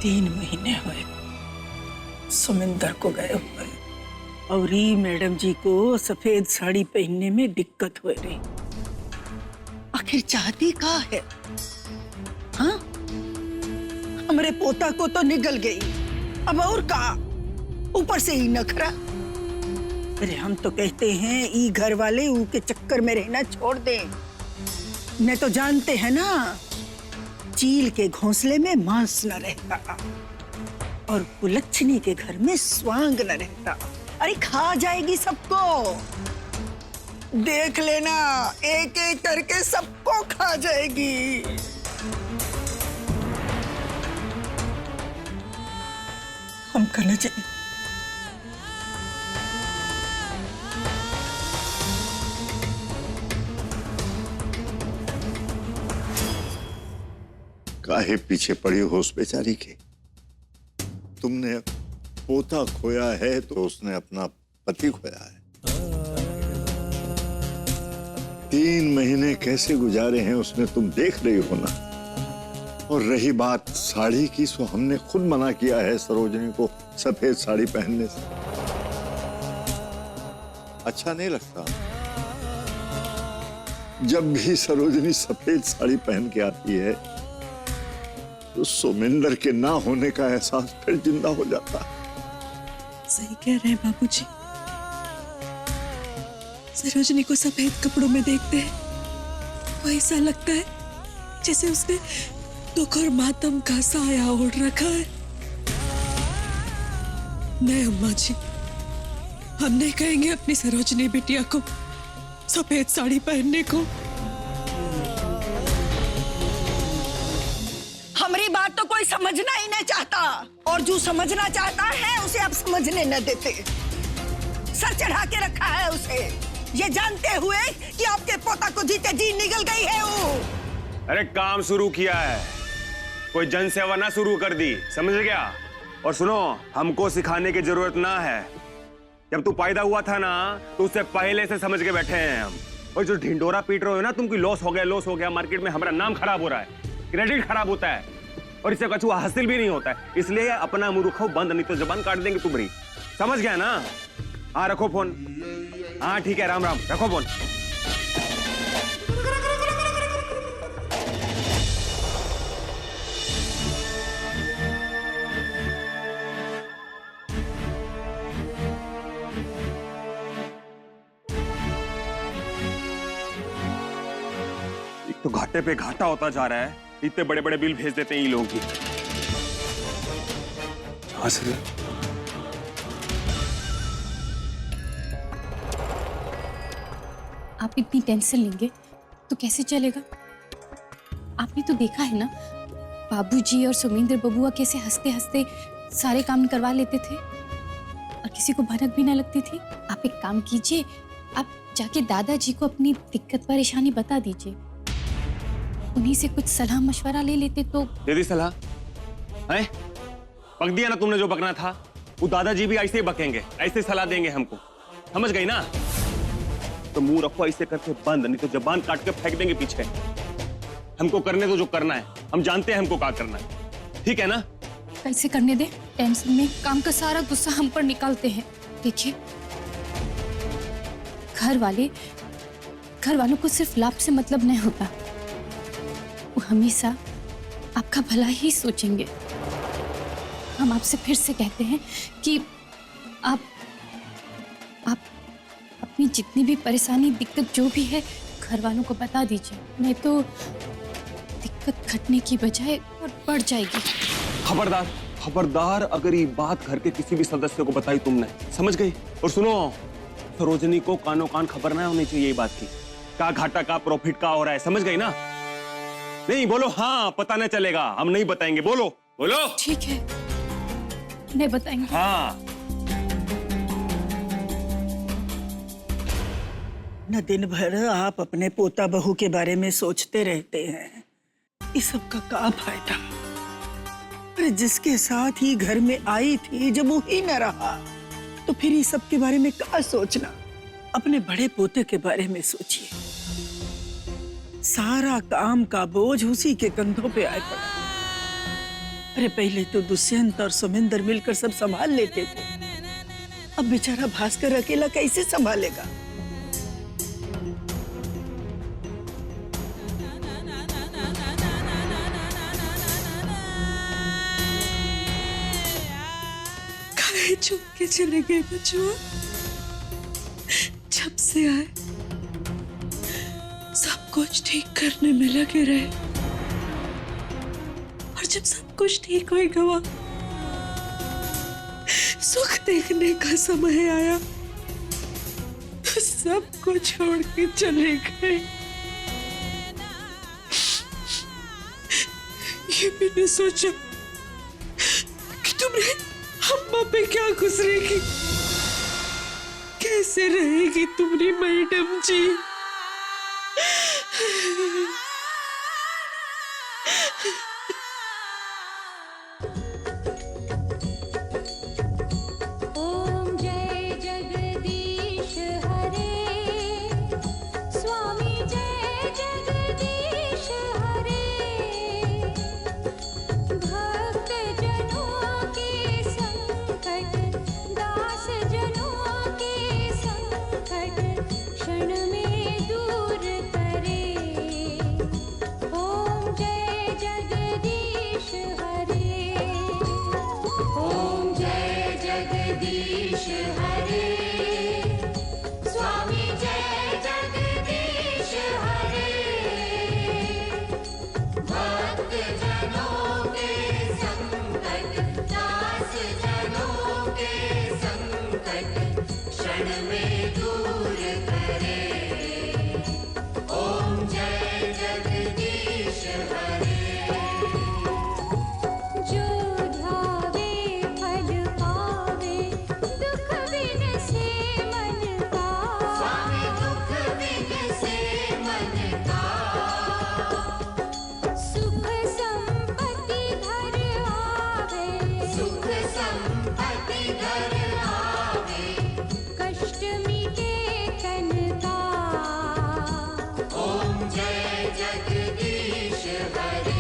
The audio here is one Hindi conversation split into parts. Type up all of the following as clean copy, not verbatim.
3 महीने हुए सुमिंदर को गए हुए और ई मैडम जी को सफेद साड़ी पहनने में दिक्कत हो रही। आखिर चाहती का है? हाँ, हमरे पोता को तो निगल गई, अब और का? ऊपर से ही नखरा। अरे हम तो कहते हैं ई घर वाले ऊ के चक्कर में रहना छोड़ दे। मैं तो जानते हैं ना, चील के घोंसले में मांस न रहता और कुलच्छनी के घर में स्वांग न रहता। अरे खा जाएगी सबको, देख लेना, एक एक करके सबको खा जाएगी। हम करना चाहिए। काहे पीछे पड़ी हो उस बेचारी के? तुमने पोता खोया है तो उसने अपना पति खोया है। 3 महीने कैसे गुजारे हैं उसने, तुम देख रही हो ना। और रही बात साड़ी की, सो हमने खुद मना किया है सरोजनी को सफेद साड़ी पहनने से। अच्छा नहीं लगता। जब भी सरोजनी सफेद साड़ी पहन के आती है तो सुमिंदर के ना होने का एहसास फिर जिंदा हो जाता है। सही कह रहे हैं बाबूजी। सरोजनी को सफेद कपड़ों में देखते हैं तो ऐसा लगता है जैसे उसने दुख और मातम का साया ओढ़ रखा है। नहीं अम्मा जी, हम नहीं कहेंगे अपनी सरोजनी बिटिया को सफेद साड़ी पहनने को। हमारी बात तो कोई समझना ही नहीं चाहता, और जो समझना चाहता है उसे आप समझने न देते। सर चढ़ा के रखा है उसे, ये जानते हुए कि आपके पोता को जीते जी निकल गई है वो। अरे काम शुरू किया है, कोई जन सेवा ना शुरू कर दी, समझ गया? और सुनो, हमको सिखाने की जरूरत ना है। जब तू पैदा हुआ था ना तो उससे पहले से समझ के बैठे हैं हम। और जो ढिंडोरा पीट रहे हो ना तुम कि लॉस हो गया, मार्केट में हमारा नाम खराब हो रहा है, क्रेडिट खराब होता है और इससे कुछ हासिल भी नहीं होता है। इसलिए अपना मुंह रखो बंद, नहीं तो जबान काट देंगे तुम्हारी। समझ गया ना? हाँ रखो फोन। हाँ ठीक है, राम राम, रखो फोन। एक तो घाटे पे घाटा होता जा रहा है, इतने बड़े बड़े बिल भेज देते हैं ये लोग भी। आप इतनी टेंशन लेंगे तो कैसे चलेगा? आपने तो देखा है ना, बाबूजी और सुमिंदर बबुआ कैसे हंसते हंसते सारे काम करवा लेते थे और किसी को भनक भी ना लगती थी। आप एक काम कीजिए, आप जाके दादाजी को अपनी दिक्कत परेशानी बता दीजिए, उन्हीं से कुछ सलाह मशवरा ले लेते तो। दे दी सलाह है? बक दिया ना तुमने जो बकना था। वो दादाजी भी ऐसे ही बकेंगे, ऐसे सलाह देंगे हमको, समझ गई ना? तो मुंह रखो ऐसे करके बंद, नहीं तो जबान काट के फेंक देंगे पीछे। हमको करने दो जो करना है, हम जानते हैं हमको क्या करना है, ठीक है ना? कैसे करने दे, टेंशन में काम का सारा गुस्सा हम पर निकालते हैं। देखिए, घर वालों को सिर्फ लाभ से मतलब नहीं होता, वो हमेशा आपका भला ही सोचेंगे। हम आपसे फिर से कहते हैं कि आप अपनी जितनी भी परेशानी दिक्कत जो भी है घर वालों को बता दीजिए, नहीं तो दिक्कत घटने की बजाय और बढ़ जाएगी। खबरदार खबरदार, अगर ये बात घर के किसी भी सदस्य को बताई तुमने, समझ गई? और सुनो, सरोजनी को कानो कान खबर ना होनी चाहिए ये बात की, का घाटा का प्रॉफिट का हो रहा है, समझ गई ना? नहीं बोलो हाँ, पता नहीं चलेगा, हम नहीं बताएंगे। बोलो बोलो। ठीक है, नहीं बताएंगे। हाँ। न दिन भर आप अपने पोता बहू के बारे में सोचते रहते हैं, इस सब का क्या फायदा? अरे जिसके साथ ही घर में आई थी, जब वो ही न रहा तो फिर इस सब के बारे में क्या सोचना? अपने बड़े पोते के बारे में सोचिए, सारा काम का बोझ उसी के कंधों पे आए पड़ा। अरे पहले तो दुष्यंत और सुमिंदर मिलकर सब संभाल लेते थे, अब बेचारा भास्कर अकेला कैसे संभालेगा? काहे चुप के चले गए बचुआ? जब से आए सब कुछ ठीक करने में लगे रहे, और जब सब कुछ ठीक हो गया, सुख देखने का समय आया तो सब कुछ छोड़ के चले गए। ये मैंने सोचा कि तुमने अम्मा पे क्या गुजरेगी, कैसे रहेगी तुम्हारी मैडम जी। ओम जय जगदीश हरे, स्वामी जय जगदीश हरे, भक्त जनों के संकट, दास जनों के संकट क्षण में दूर करे। ओम जय जगदीश हरे, ओम जय जगदीश हरे, स्वामी जय जगदीश हरे, भक्त जनों के संकट, दास जनों के संकट क्षण में दूर करे। ओम जय जगदीश हरे। जो ध्यावे फल पावे, दुख बिन से मन का, स्वामी दुख बिन से मन का, सुख संपत्ति घर आवे, सुख संपत्ति घर आवे, कष्ट मिटे तन का। ओम जय जगदीश हरे।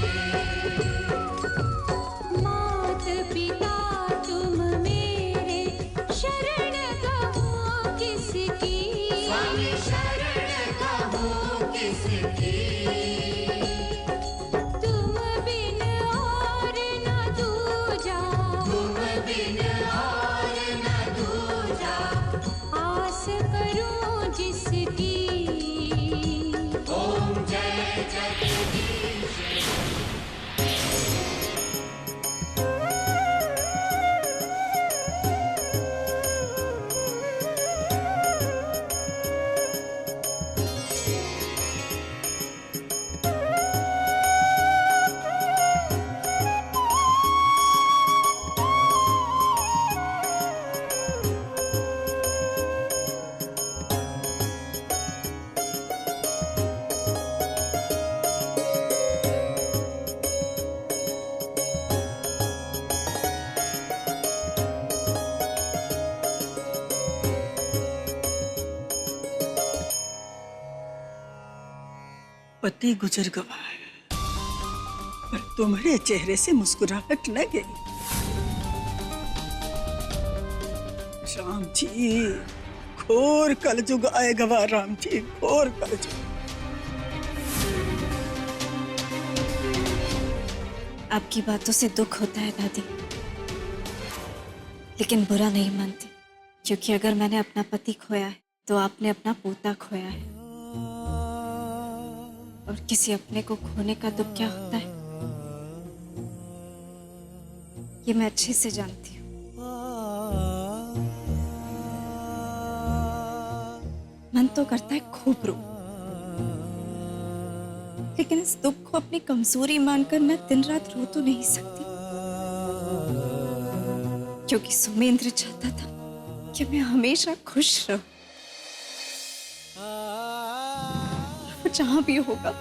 मात पिता तुम मेरे, शरण कहूँ किसकी, स्वामी शरण कहूँ किसकी, तुम बिन और न दूजा, तुम बिन और न दूजा, आस करूँ जिसकी। ओम जय जगदीश। पति गुजर गवा है, पर तुम्हारे चेहरे से मुस्कुराहट न गई। राम जी, घोर कलयुग आएगा राम जी, घोर कलयुग। आपकी बातों से दुख होता है दादी, लेकिन बुरा नहीं मानती, क्योंकि अगर मैंने अपना पति खोया है तो आपने अपना पोता खोया है, और किसी अपने को खोने का दुख क्या होता है ये मैं अच्छे से जानती हूँ। मन तो करता है खूब रो, लेकिन इस दुख को अपनी कमजोरी मानकर मैं दिन रात रो तो नहीं सकती, क्योंकि सुमेंद्र चाहता था कि मैं हमेशा खुश रहूं। वो जहां भी होगा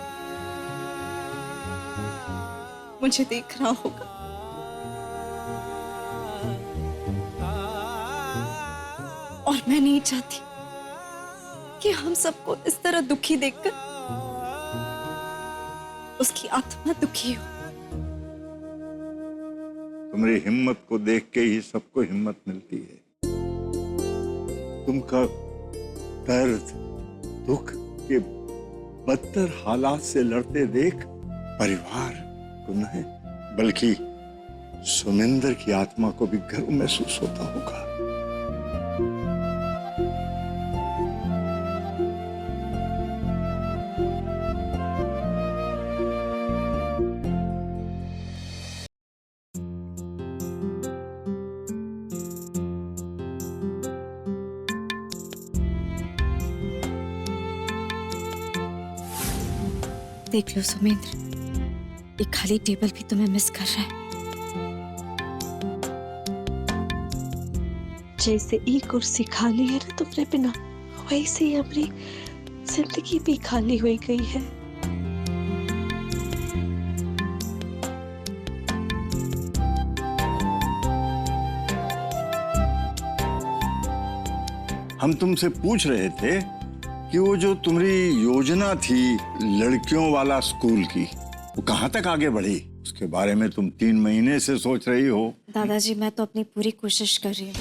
मुझे देख रहा होगा, और मैं नहीं चाहती कि हम सबको इस तरह दुखी देखकर उसकी आत्मा दुखी हो। तुम्हारी हिम्मत को देख के ही सबको हिम्मत मिलती है। तुमका दर्द दुख के बदतर हालात से लड़ते देख परिवार को नहीं बल्कि सुमिंदर की आत्मा को भी गर्व महसूस होता होगा। देख लो सुमेंद्र, ये खाली टेबल भी तुम्हें मिस कर रहा है। जैसे ये कुर्सी खाली है ना तुमरे बिना, वैसे ही हमारी जिंदगी भी खाली हो गई है। हम तुमसे पूछ रहे थे कि वो जो तुम्हारी योजना थी लड़कियों वाला स्कूल की, वो कहाँ तक आगे बढ़ी? उसके बारे में तुम 3 महीने से सोच रही हो। दादाजी, मैं तो अपनी पूरी कोशिश कर रही हूँ,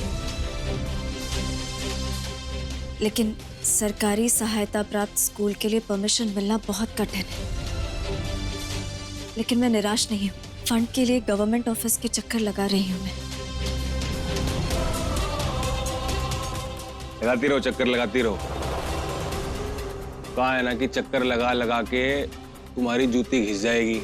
लेकिन सरकारी सहायता प्राप्त स्कूल के लिए परमिशन मिलना बहुत कठिन है। लेकिन मैं निराश नहीं हूँ। फंड के लिए गवर्नमेंट ऑफिस के चक्कर लगा रही हूँ मैं। लगाती रहो, चक्कर लगाती रहो। कहा है ना कि चक्कर लगा लगा के तुम्हारी जूती घिस जाएगी।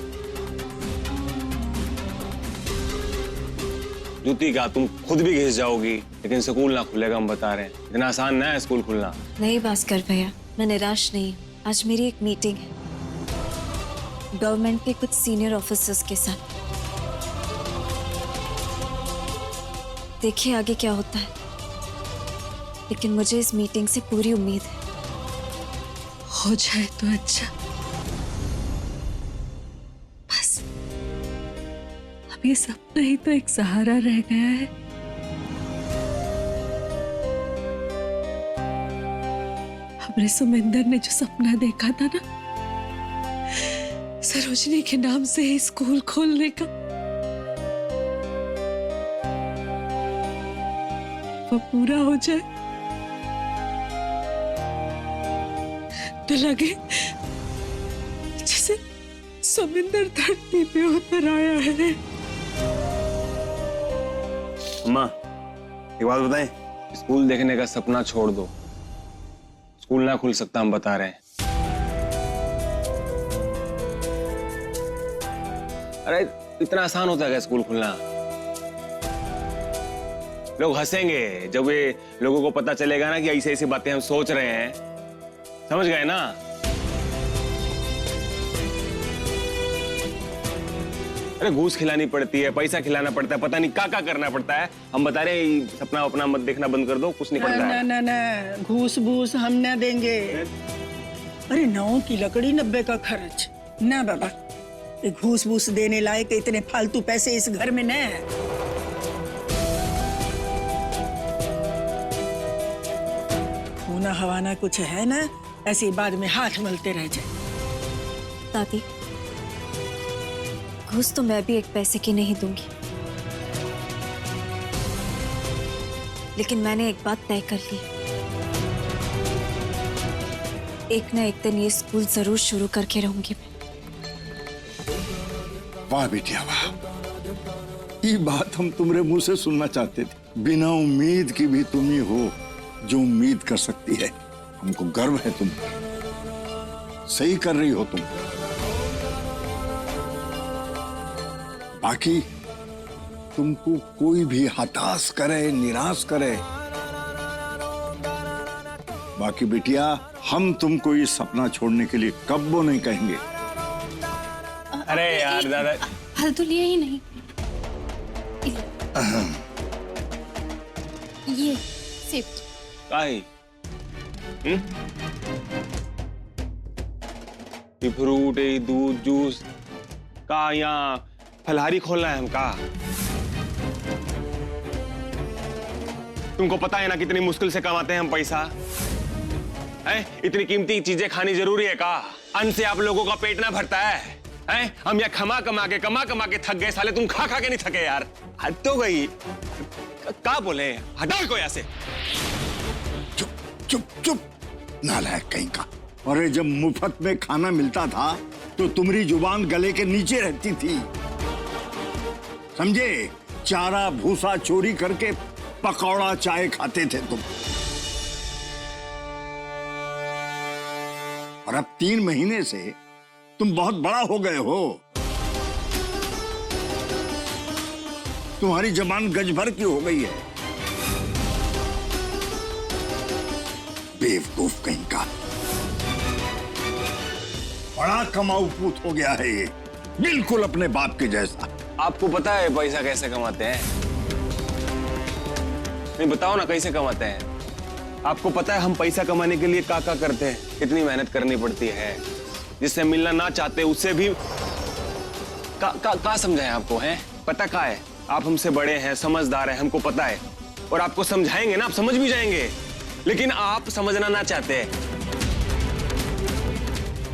जूती क्या, तुम खुद भी घिस जाओगी। लेकिन स्कूल ना खुलेगा, हम बता रहे हैं। इतना आसान ना है स्कूल खुलना। नहीं भास्कर भैया, मैं निराश नहीं हूँ। आज मेरी एक मीटिंग है गवर्नमेंट के कुछ सीनियर ऑफिसर्स के साथ। देखिए आगे क्या होता है, लेकिन मुझे इस मीटिंग से पूरी उम्मीद है। हो जाए तो अच्छा। बस अब ये सपना ही तो एक सहारा रह गया है। हमरे सुमिंदर ने जो सपना देखा था ना, सरोजनी के नाम से ही स्कूल खोलने का, वो पूरा हो जाए तो लगे जैसे सुमिंदर धरती पे उतर आया है। अम्मा, एक बात बताएं, स्कूल देखने का सपना छोड़ दो। स्कूल ना खुल सकता, हम बता रहे हैं। अरे इतना आसान होता है क्या स्कूल खुलना? लोग हंसेंगे जब ये लोगों को पता चलेगा ना कि ऐसी ऐसी बातें हम सोच रहे हैं। समझ गए ना? अरे घूस खिलानी पड़ती है, पैसा खिलाना पड़ता है, पता नहीं क्या करना पड़ता है। हम बता रहे हैं, सपना अपना मत देखना बंद कर दो, कुछ नहीं पड़ता है। ना ना, घूस भूस हम ना देंगे। अरे 9 की लकड़ी 90 का खर्च ना बाबा। ये घूस भूस देने लायक इतने फालतू पैसे इस घर में न है। होना हवाना कुछ है ना, ऐसे बाद में हाथ मलते रह जाए। दादी, घूस तो मैं भी एक पैसे की नहीं दूंगी, लेकिन मैंने एक बात तय कर ली। एक ना एक दिन ये स्कूल जरूर शुरू करके रहूंगी मैं। वाह बेटिया वाह, ये बात हम तुम्हारे मुंह से सुनना चाहते थे। बिना उम्मीद की भी तुम ही हो जो उम्मीद कर सकती है। हमको गर्व है तुम पर। सही कर रही हो तुम। बाकी तुमको कोई भी हताश करे, निराश करे, बाकी बेटिया हम तुमको ये सपना छोड़ने के लिए कब्बो नहीं कहेंगे। अरे यार दादा, हल तो लिया ही नहीं। ये सेफ्ट काहे? ये फ्रूट, ये दूध, जूस का यहाँ फलहारी खोलना है हमका? तुमको पता है ना कितनी मुश्किल से कमाते हैं हम पैसा है? इतनी कीमती चीजें खानी जरूरी है का? अन्न से आप लोगों का पेट ना भरता है? हम यहाँ कमा कमा के थक गए साले। तुम खा खा के नहीं थके यार? हद तो गई। क्या बोले, हटाओ इसको यहाँ से। चुप चुप चुप, नालायक कहीं का। अरे जब मुफ्त में खाना मिलता था तो तुम्हारी जुबान गले के नीचे रहती थी, समझे? चारा भूसा चोरी करके पकौड़ा चाय खाते थे तुम। और अब 3 महीने से तुम बहुत बड़ा हो गए हो, तुम्हारी जबान गज भर की हो गई है। बेवकूफ कहीं का, बड़ा कमाऊ पूत हो गया है ये, बिल्कुल अपने बाप के जैसा। आपको पता है पैसा कैसे कमाते हैं? नहीं बताओ ना, कैसे कमाते हैं? आपको पता है हम पैसा कमाने के लिए क्या करते हैं, कितनी मेहनत करनी पड़ती है, जिससे मिलना ना चाहते उससे भी का समझाएं आपको, है पता का है? आप हमसे बड़े हैं, समझदार हैं, हमको पता है, और आपको समझाएंगे ना, आप समझ भी जाएंगे, लेकिन आप समझना ना चाहते हैं।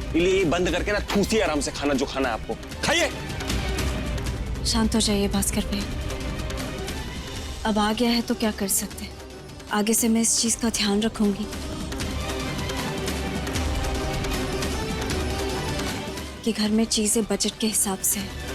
इसलिए ये बंद करके ना ठूसिए आराम से खाना, जो खाना है आपको खाइए। शांत हो जाइए भास्कर भाई, अब आ गया है तो क्या कर सकते हैं। आगे से मैं इस चीज का ध्यान रखूंगी कि घर में चीजें बजट के हिसाब से हैं।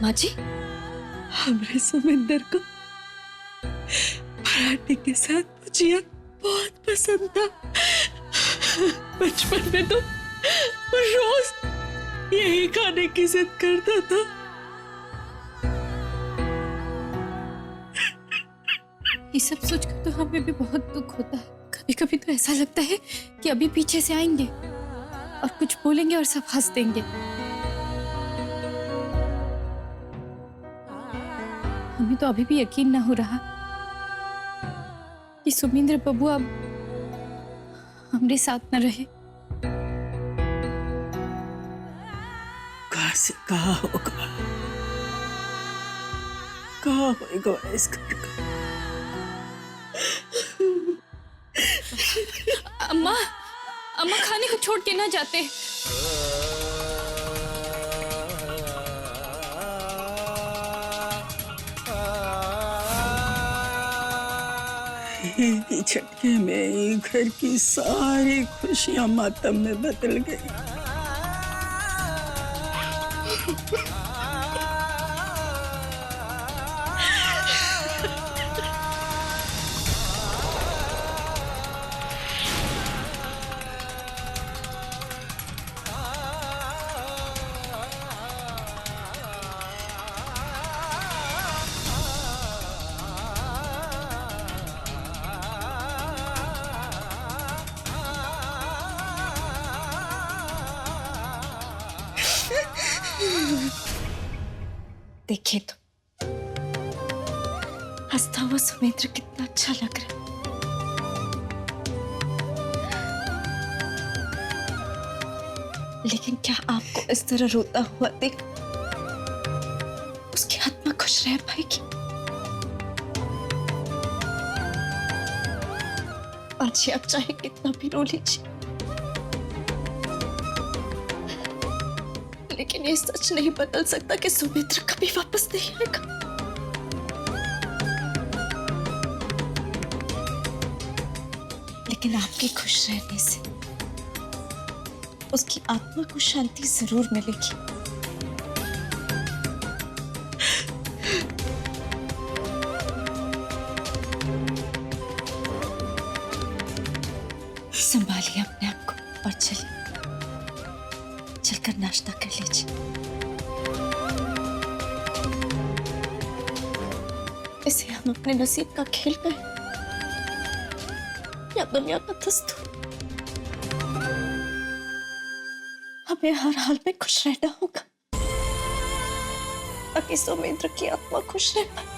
माँ जी, हमरे सुमिंदर को पराठे के साथ भुजिया बहुत पसंद था। बचपन में तो रोज यही खाने की जिद करता था। ये सब सोचकर तो हमें भी बहुत दुख होता है। कभी कभी तो ऐसा लगता है कि अभी पीछे से आएंगे और कुछ बोलेंगे और सब हंस देंगे। हमें तो अभी भी यकीन ना हो रहा कि सुमिंद्र बबुआ अब हमारे साथ न रहे। कहाँ से कहाँ होगा, कहाँ होएगा इस घर का। अम्मा, अम्मा खाने को छोड़ के ना जाते। एक ही झटके में घर की सारी खुशियां मातम में बदल गई। देखिए तो हंसता हुआ सुमिंद्र कितना अच्छा लग रहा है। लेकिन क्या आपको इस तरह रोता हुआ देख उसकी आत्मा खुश रह पाएगी? आज आप चाहे कितना भी रो लीजिए, लेकिन ये सच नहीं बदल सकता कि सुमिंद्र कभी वापस नहीं आएगा। लेकिन आपके खुश रहने से उसकी आत्मा को शांति जरूर मिलेगी। संभालिए अपने आप को और चलिए, चलकर नाश्ता कर लीजिए। इसे हम अपने नसीब का खेल कहें या दुनिया का दस्तूर, हमें हर हाल में खुश रहना होगा ताकि सुमिंद्र की आत्मा खुश रह पाए।